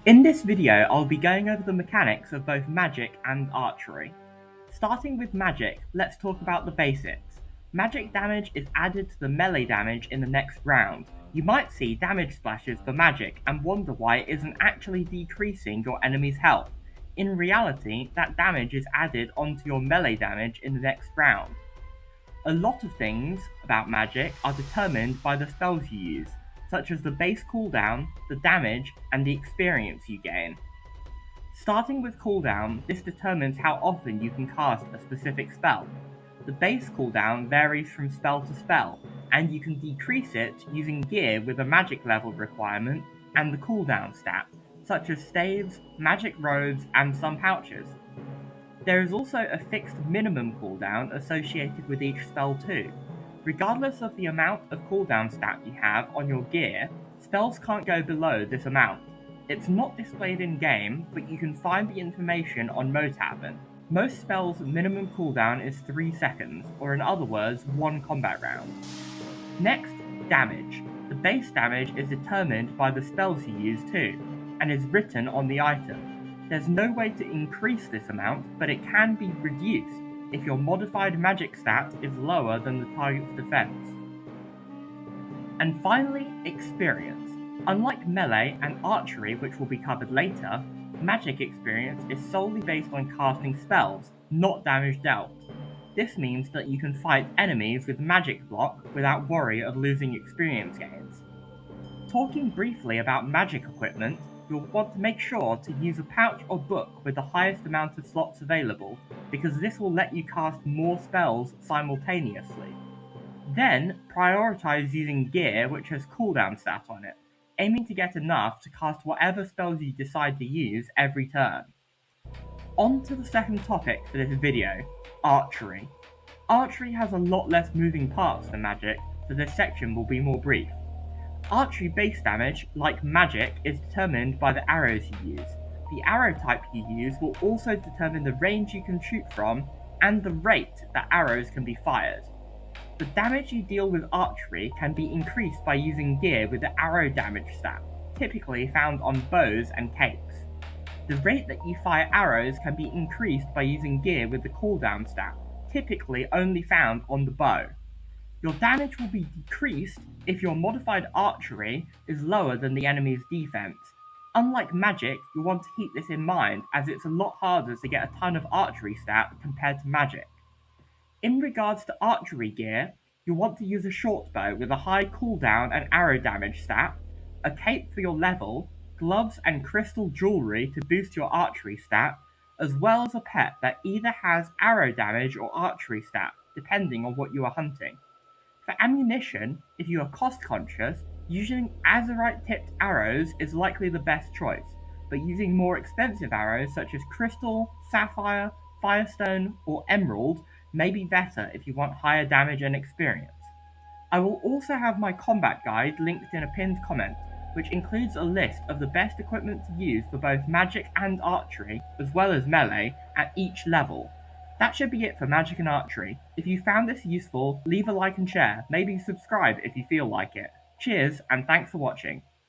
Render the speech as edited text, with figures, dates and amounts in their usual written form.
In this video, I'll be going over the mechanics of both magic and archery. Starting with magic, let's talk about the basics. Magic damage is added to the melee damage in the next round. You might see damage splashes for magic and wonder why it isn't actually decreasing your enemy's health. In reality, that damage is added onto your melee damage in the next round. A lot of things about magic are determined by the spells you use, such as the base cooldown, the damage, and the experience you gain. Starting with cooldown, this determines how often you can cast a specific spell. The base cooldown varies from spell to spell, and you can decrease it using gear with a magic level requirement and the cooldown stat, such as staves, magic robes, and some pouches. There is also a fixed minimum cooldown associated with each spell too. Regardless of the amount of cooldown stat you have on your gear, spells can't go below this amount. It's not displayed in game, but you can find the information on Motavern. Most spells' minimum cooldown is 3 seconds, or in other words, 1 combat round. Next, damage. The base damage is determined by the spells you use too, and is written on the item. There's no way to increase this amount, but it can be reduced if your modified magic stat is lower than the target's defense. And finally, experience. Unlike melee and archery, which will be covered later, magic experience is solely based on casting spells, not damage dealt. This means that you can fight enemies with magic block without worry of losing experience gains. Talking briefly about magic equipment, you'll want to make sure to use a pouch or book with the highest amount of slots available, because this will let you cast more spells simultaneously. Then, prioritize using gear which has cooldown stat on it, aiming to get enough to cast whatever spells you decide to use every turn. On to the second topic for this video, archery. Archery has a lot less moving parts than magic, so this section will be more brief. Archery base damage, like magic, is determined by the arrows you use. The arrow type you use will also determine the range you can shoot from and the rate that arrows can be fired. The damage you deal with archery can be increased by using gear with the arrow damage stat, typically found on bows and capes. The rate that you fire arrows can be increased by using gear with the cooldown stat, typically only found on the bow. Your damage will be decreased if your modified archery is lower than the enemy's defense. Unlike magic, you'll want to keep this in mind as it's a lot harder to get a ton of archery stat compared to magic. In regards to archery gear, you'll want to use a short bow with a high cooldown and arrow damage stat, a cape for your level, gloves and crystal jewelry to boost your archery stat, as well as a pet that either has arrow damage or archery stat, depending on what you are hunting. For ammunition, if you are cost conscious, using azurite tipped arrows is likely the best choice, but using more expensive arrows such as crystal, sapphire, firestone, or emerald may be better if you want higher damage and experience. I will also have my combat guide linked in a pinned comment, which includes a list of the best equipment to use for both magic and archery, as well as melee, at each level. That should be it for magic and archery. If you found this useful, leave a like and share, maybe subscribe if you feel like it. Cheers, and thanks for watching.